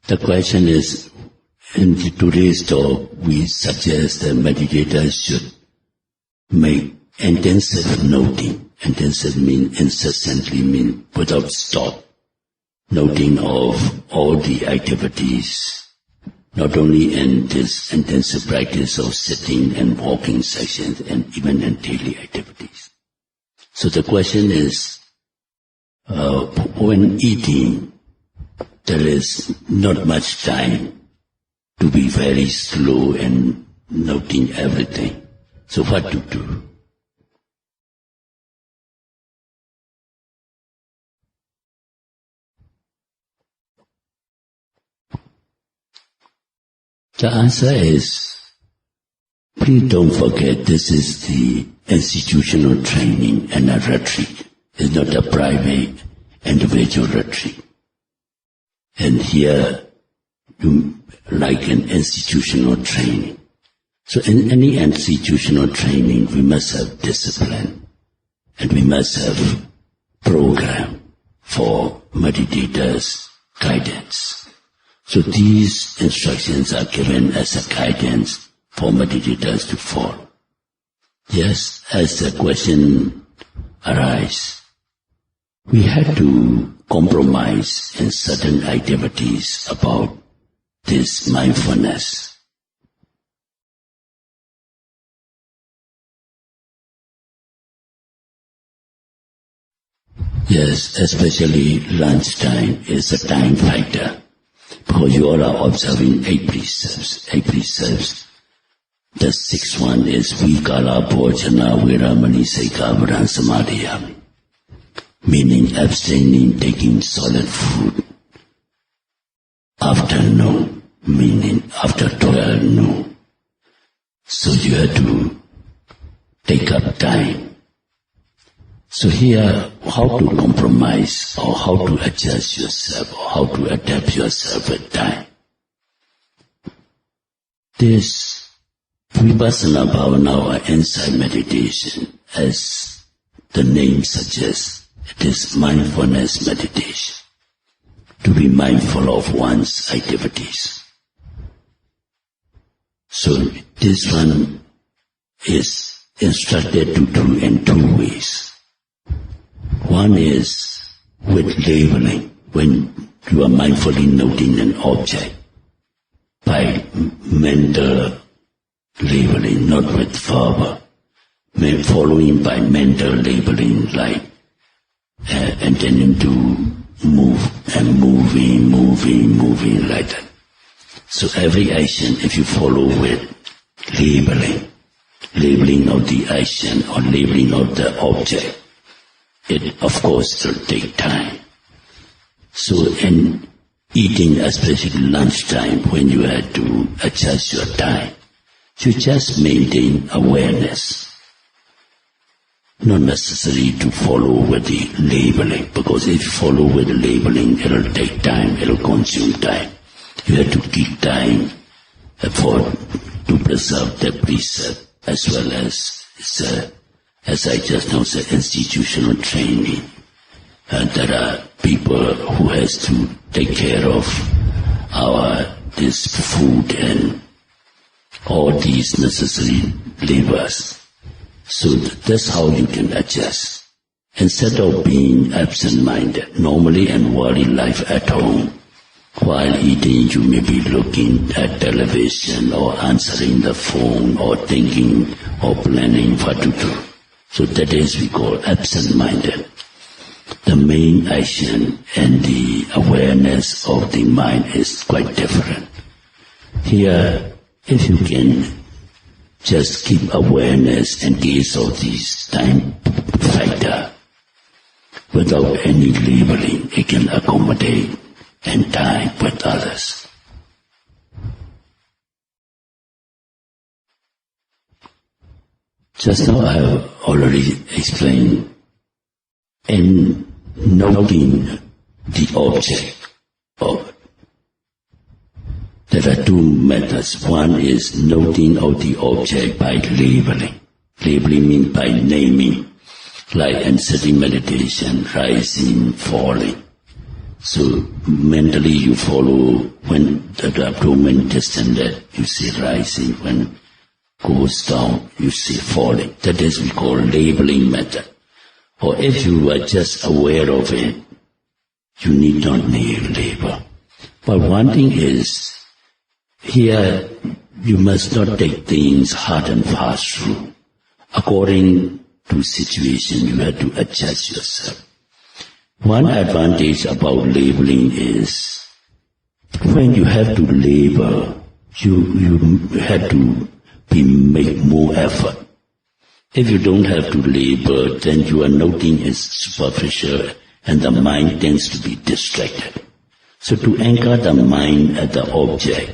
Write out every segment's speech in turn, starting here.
The question is, in today's talk, we suggest that meditators should make intensive noting. Intensive means incessantly, mean without stop. Noting of all the activities, not only in this intensive practice of sitting and walking sessions, and even in daily activities. So the question is, when eating, there is not much time to be very slow and noting everything. So what to do? The answer is, please don't forget this is the institutional training and a retreat. It's not a private, individual retreat. And here, like an institutional training. So in any institutional training, we must have discipline, and we must have program for meditators' guidance. So these instructions are given as a guidance for meditators to follow. Yes, as the question arises, we had to compromise in certain activities about this mindfulness. Yes, especially lunchtime is a time factor, because you all are observing 8 precepts. 8 precepts. The 6th one is Vikala Bhojana Viramani Sekavaran Samadhiyami, meaning abstaining, taking solid food. Afternoon, meaning after 12 noon. So you have to take up time. So here, how to compromise or how to adjust yourself or how to adapt yourself with time. This Vipassana Bhavana or insight meditation, as the name suggests, it is mindfulness meditation. To be mindful of one's activities. So this one is instructed to do in 2 ways. One is with labeling, when you are mindfully noting an object by mental labeling, not with verbal, following by mental labeling, like intending to move and moving like that. So every action, if you follow with labeling of the action or labeling of the object, it of course will take time. So in eating, especially lunchtime, when you have to adjust your time, you just maintain awareness. Not necessary to follow with the labeling, because if you follow with the labeling, it will take time, it will consume time. You have to keep time to preserve the precept, as well as I just now said, institutional training. There are people who has to take care of this food and all these necessary labors. So that's how you can adjust. Instead of being absent-minded, normally in worldly life at home, while eating you may be looking at television or answering the phone or thinking or planning what to do. So that is we call absent-minded. The main action and the awareness of the mind is quite different. Here, if you can just keep awareness in case of this time factor, without any labeling, it can accommodate and time with others. Just now I have already explained, in noting the object, there are 2 methods. One is noting of the object by labeling. Labeling means by naming, like in sitting meditation, rising, falling. So mentally you follow when the abdomen distended, you say rising. When goes down, you say falling. That is we call labeling method. Or if you are just aware of it, you need not label. But one thing is, here you must not take things hard and fast through. According to situation, you have to adjust yourself. One advantage about labeling is, when you have to label, you have to make more effort. If you don't have to label, then you are noting is superficial and the mind tends to be distracted. So to anchor the mind at the object,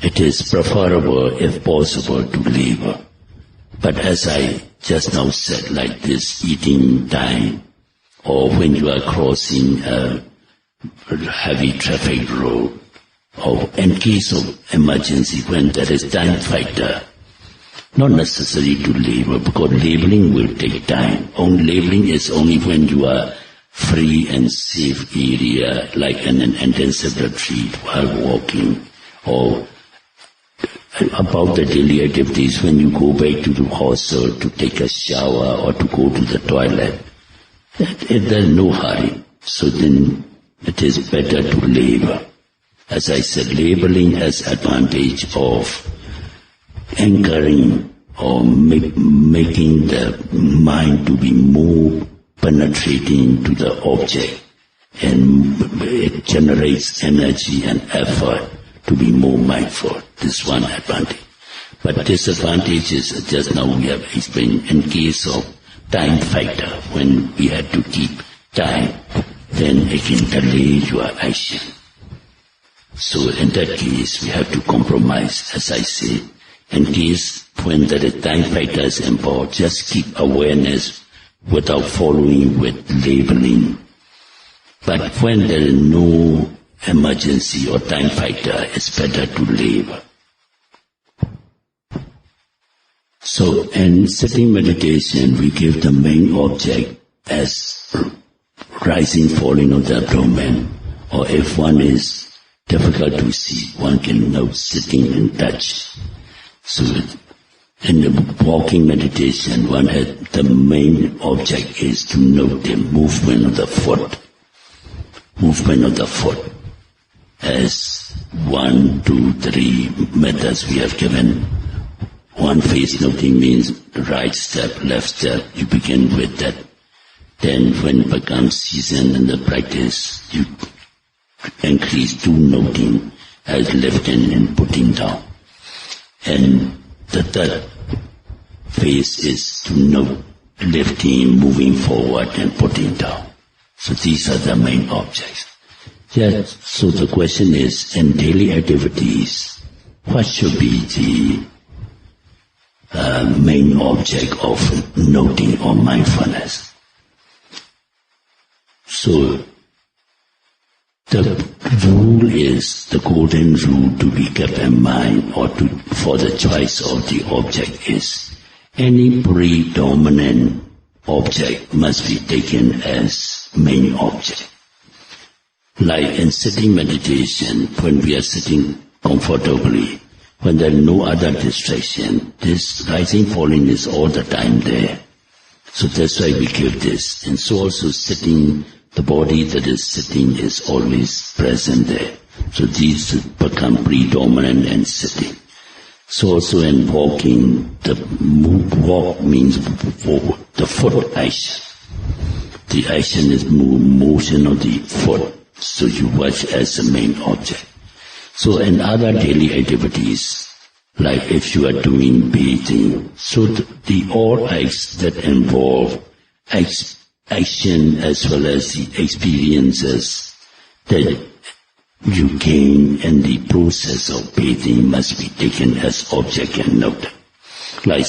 it is preferable, if possible, to label. But as I just now said, like this eating time, or when you are crossing a heavy traffic road, or in case of emergency, when there is time factor, not necessary to label, because labeling will take time. Labeling is only when you are free and safe area, like in an intensive retreat while walking, or about the daily activities when you go back to the hostel to take a shower or to go to the toilet. There's no hurry. So then it is better to label. As I said, labeling has advantage of anchoring or making the mind to be more penetrating to the object, and it generates energy and effort to be more mindful. This is one advantage. But disadvantage is, just now we have explained, in case of time factor, when we had to keep time, then it can delay your action. So in that case, we have to compromise, as I say. In case when there is time factors involved, just keep awareness without following with labeling. But when there is no emergency or time factor, it's better to label. So in sitting meditation, we give the main object as rising, falling of the abdomen, or if one is difficult to see, one can note sitting and touch. So in the walking meditation, one has the main object is to note the movement of the foot. Movement of the foot. As 1, 2, 3 methods we have given. One face noting means right step, left step. You begin with that. Then when it becomes seasoned in the practice, you increase to noting as lifting and putting down. And the third phase is to note lifting, moving forward and putting down. So these are the main objects. Yes, so the question is, in daily activities, what should be the main object of noting or mindfulness? So the rule is, the golden rule to be kept in mind, or for the choice of the object is, any predominant object must be taken as main object. Like in sitting meditation, when we are sitting comfortably, when there is no other distraction, this rising, falling is all the time there. So that's why we give this. And so also sitting, the body that is sitting is always present there. So these become predominant and sitting. So also in walking, the walk means forward, the foot action. The action is motion of the foot. So you watch as the main object. So in other daily activities, like if you are doing bathing, so the all acts that involve action as well as the experiences that you gain in the process of bathing must be taken as object and noted. Like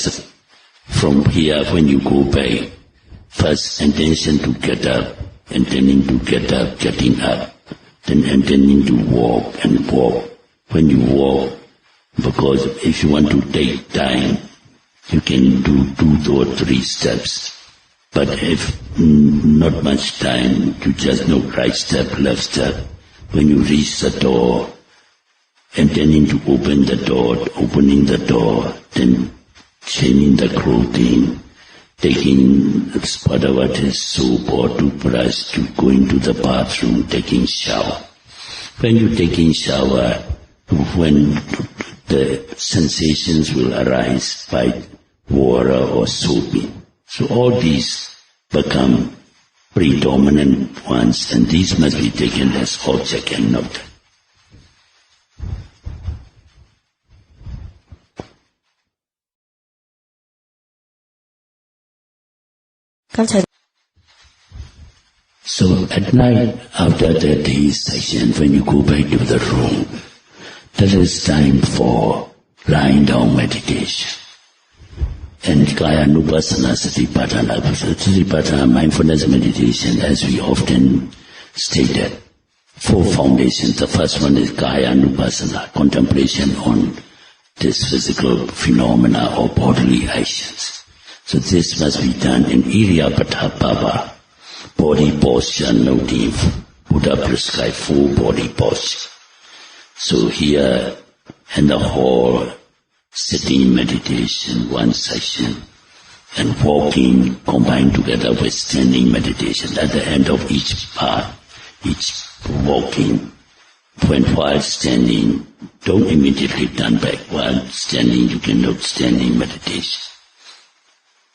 from here, when you go back, first intention to get up, intending to get up, getting up, then intending to walk and walk. When you walk, because if you want to take time, you can do 2 or 3 steps. But if not much time, you just know right step, left step. When you reach the door, intending to open the door, opening the door, then changing the clothing, taking whatever it is, soap or toothbrush, to going to the bathroom, taking shower. When you're taking shower, when the sensations will arise by water or soaping. So all these become predominant ones, and these must be taken as object and not. So at night, after the day's session, when you go back to the room, there is time for lying down meditation. And Kaya Nupasana Satipatthana, Satipatthana mindfulness meditation, as we often stated, 4 foundations. The first one is Kaya Nupasana, contemplation on this physical phenomena or bodily actions. So this must be done in Iriyapada Bhava, body posture, noting Buddha prescribed 4 body posture. So here in the hall, sitting meditation, 1 session, and walking combined together with standing meditation. At the end of each part, each walking, while standing, don't immediately turn back. While standing, you can note standing meditation.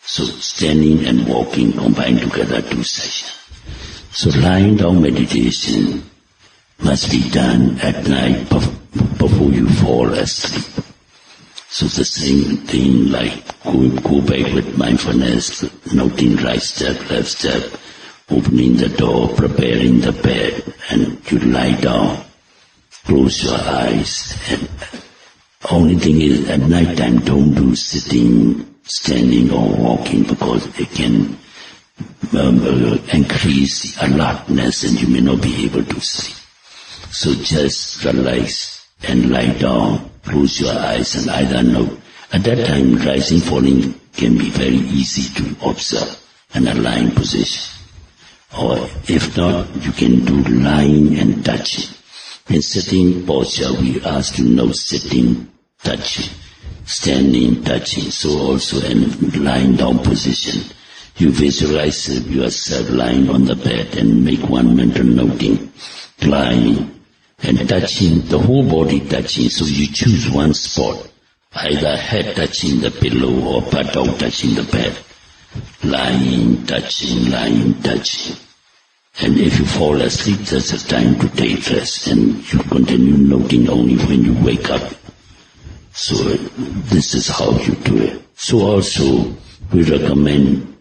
So standing and walking combined together, 2 sessions. So lying down meditation must be done at night before you fall asleep. So the same thing, like go back with mindfulness, noting right step, left step, opening the door, preparing the bed, and you lie down, close your eyes. And only thing is, at night time, don't do sitting, standing, or walking, because it can increase the alertness and you may not be able to sleep. So just relax and lie down, close your eyes, and either note. At that time, rising, falling can be very easy to observe in a lying position. Or if not, you can do lying and touching. In sitting posture, we ask to note sitting, touching, standing, touching. So also in lying down position, you visualize yourself lying on the bed and make one mental noting, lying and touching, the whole body touching. So you choose one spot, either head touching the pillow or butt out touching the bed. Lying, touching, lying, touching. And if you fall asleep, that's the time to take rest, and you continue noting only when you wake up. So this is how you do it. So also we recommend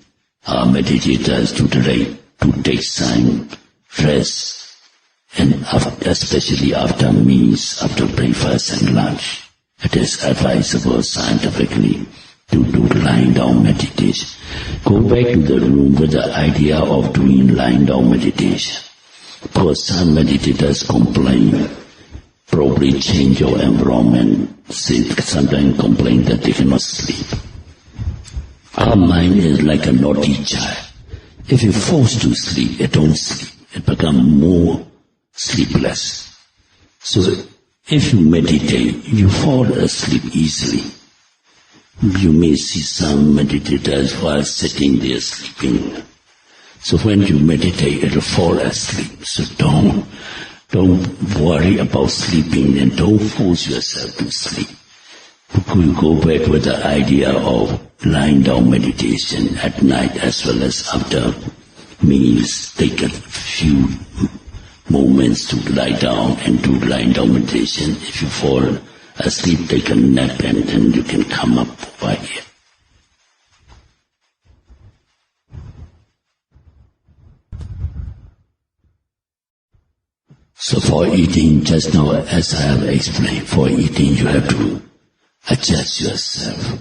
our meditators to take time, rest, and especially after meals, after breakfast and lunch. It is advisable scientifically to do lying down meditation. Go back to the room with the idea of doing lying down meditation. Because some meditators complain, probably change your environment, sometimes complain that they cannot sleep. Our mind is like a naughty child. If you're forced to sleep, it don't sleep. It becomes more sleepless. So if you meditate, you fall asleep easily. You may see some meditators while sitting there sleeping. So when you meditate, it'll fall asleep. So don't worry about sleeping and don't force yourself to sleep. You go back with the idea of lying down meditation at night as well as after meals. Take a few moments to lie down and do lying down meditation. If you fall asleep, take a nap and then you can come up over here. So for eating, just now as I have explained, for eating you have to adjust yourself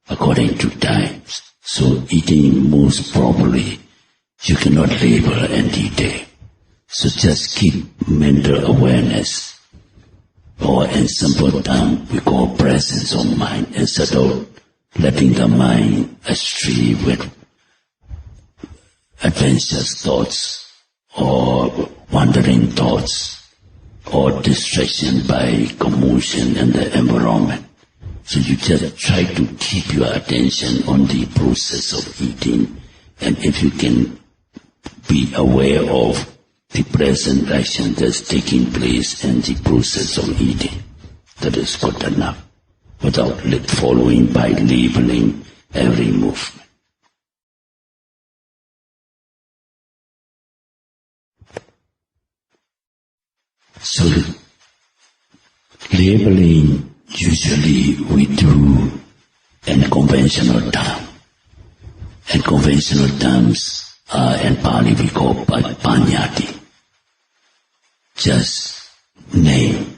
according to times. So eating moves properly, you cannot labor and detail. So just keep mental awareness, or in simple terms we call presence of mind, instead of letting the mind astray with adventurous thoughts or wandering thoughts or distraction by commotion in the environment. So you just try to keep your attention on the process of eating, and if you can be aware of the present action that's taking place in the process of eating, that is good enough, without following by labeling every movement. So labeling usually we do in conventional terms. And conventional terms are in Pali we call panyati. Just name,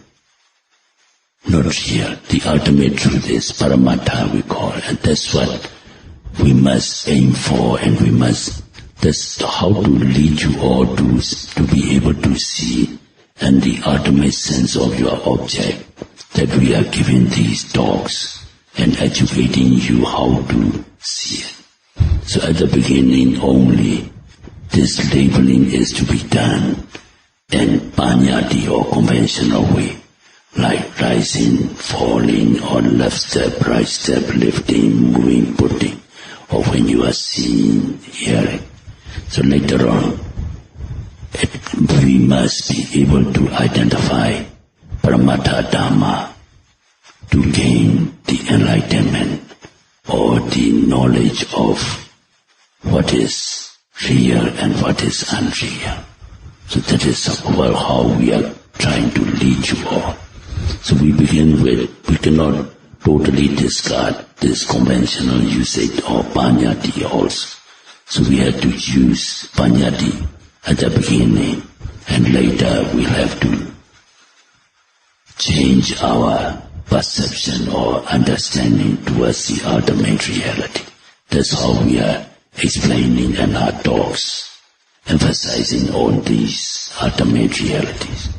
not real. The ultimate truth is paramattha we call, and that's what we must aim for, and that's how to lead you all to be able to see and the ultimate sense of your object, that we are giving these talks and educating you how to see it. So at the beginning only, this labeling is to be done in panyati or conventional way, like rising, falling, or left step, right step, lifting, moving, putting, or when you are seeing, hearing. So later on, we must be able to identify paramattha dhamma to gain the enlightenment or the knowledge of what is real and what is unreal. So that is how we are trying to lead you all. So we begin with, we cannot totally discard this conventional usage of panyati also. So we have to use panyati at the beginning, and later we'll have to change our perception or understanding towards the ultimate reality. That's how we are explaining in our talks, emphasizing on these ultimate realities.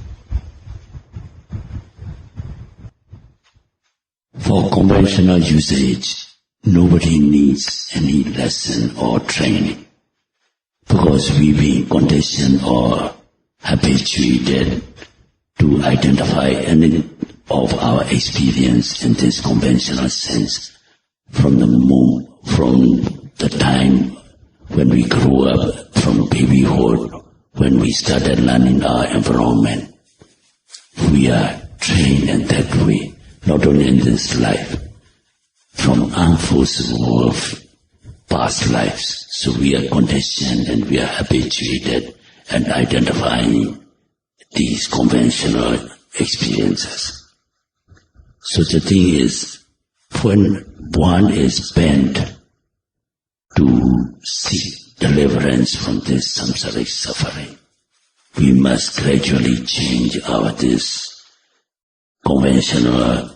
For conventional usage, nobody needs any lesson or training, because we've been conditioned or habituated to identify any of our experience in this conventional sense from the time when we grew up, from babyhood, when we started learning our environment. We are trained in that way, not only in this life, from unforeseeable of past lives. So we are conditioned and we are habituated and identifying these conventional experiences. So the thing is, when one is bent to seek deliverance from this samsaric suffering, we must gradually change this conventional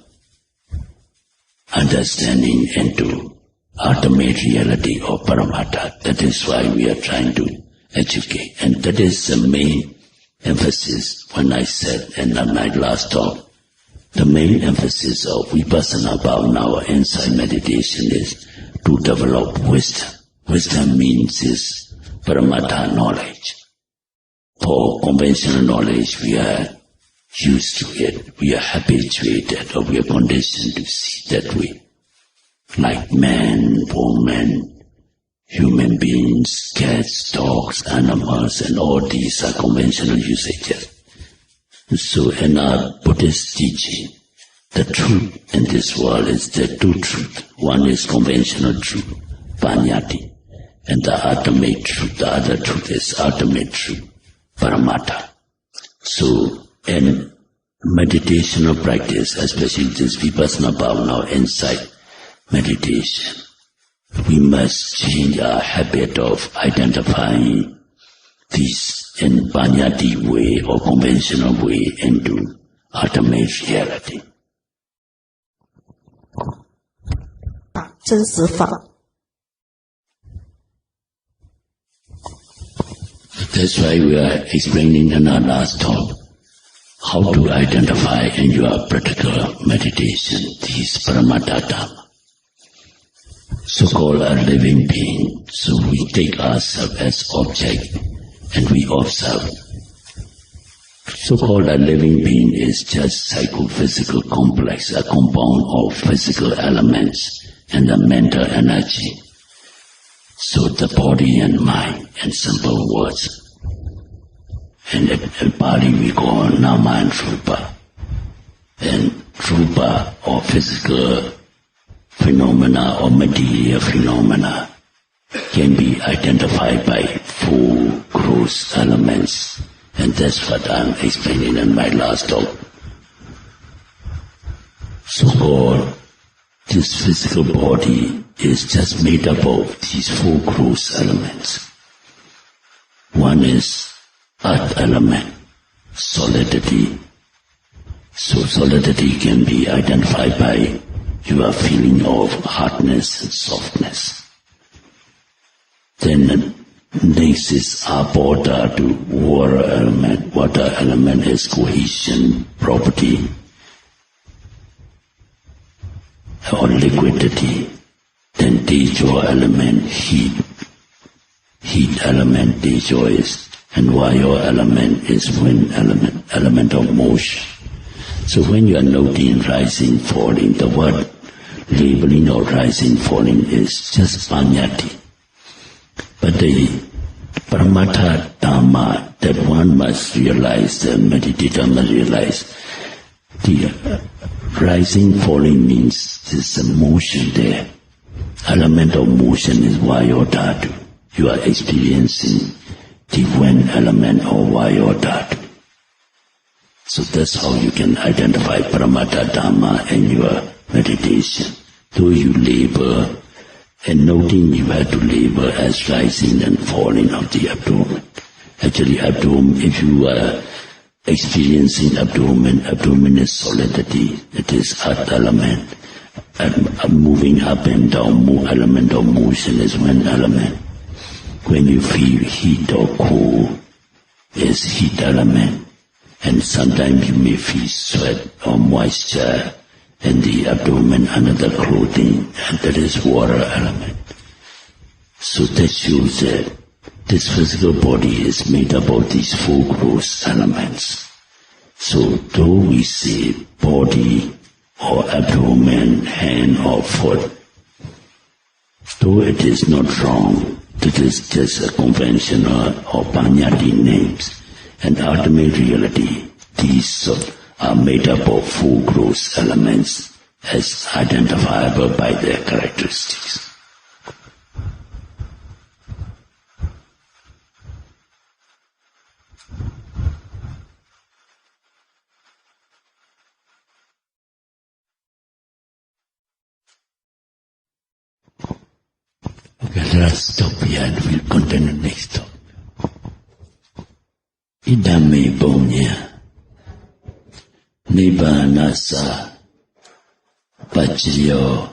understanding into ultimate reality of paramattha. That is why we are trying to educate. And that is the main emphasis when I said in my last talk, the main emphasis of Vipassana Bhavana or insight meditation is to develop wisdom. Wisdom means is paramattha knowledge. For conventional knowledge, we are used to it. We are habituated or we are conditioned to see that way. Like man, woman, human beings, cats, dogs, animals, and all these are conventional usages. So in our Buddhist teaching, the truth in this world is the two truths. One is conventional truth, panyati, and the ultimate truth, the other truth is ultimate truth, paramattha. So in meditational practice, especially this Vipassana Bhavana or insight meditation, we must change our habit of identifying these in panyati way or conventional way into ultimate reality. 真实法。 That's why we are explaining in our last talk how to identify in your practical meditation these paramattha dhamma. so-called a living being. So we take ourselves as object and we observe. So-called a living being is just psychophysical complex, a compound of physical elements and the mental energy. So the body and mind, in simple words. And in Pali we call Nama and Rupa. And Rupa, or physical phenomena or material phenomena, can be identified by 4 gross elements. And that's what I'm explaining in my last talk. So-called, this physical body is just made up of these 4 gross elements. One is earth element, solidity. So solidity can be identified by your feeling of hardness and softness. Then next is apota to water element. Water element is cohesion property or liquidity. Then tejo element, heat. Heat element, tejo is. And vayu element is wind element, element of motion. So when you are noting rising, falling, the word labeling or rising, falling is just panyati. But the Paramatha Dhamma that one must realize, the meditator must realize, the rising, falling means there's a motion there. Element of motion is vayu dhatu. You are experiencing the wind element or vayu dhatu. So that's how you can identify Paramatha Dhamma in your meditation. Though you labor, and noting you have to labor as rising and falling of the abdomen. Actually, abdomen, if you are experiencing abdomen is solidity, it is earth element. And moving up and down, element of motion is wind element. When you feel heat or cold, is heat element. And sometimes you may feel sweat or moisture in the abdomen under the clothing, and that is water element. So that shows that this physical body is made up of these 4 gross elements. So though we say body or abdomen, hand or foot, though it is not wrong, it is just a conventional or panyati names. And ultimate reality, these are made up of 4 gross elements as identifiable by their characteristics. Okay, let us stop here and we'll continue next talk. Idame Bonya Nibbanasa Pacciyo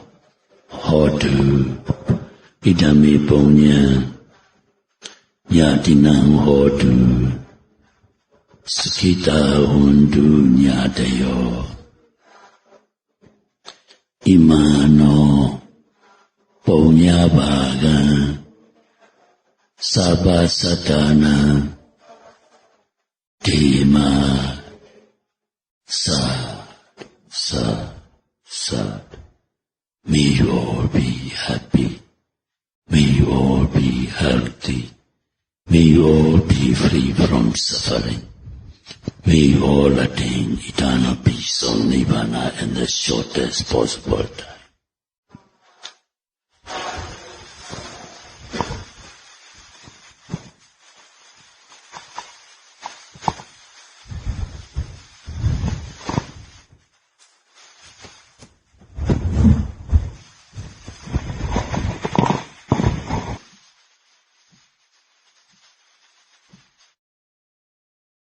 Hotu Idame Bonya Yatinang Hotu Sukita Hundu Nyatayo Imano Bonya Bhaga Sabha Satana Dema Sa. May you all be happy. May you all be healthy. May you all be free from suffering. May you all attain eternal peace or nirvana in the shortest possible time.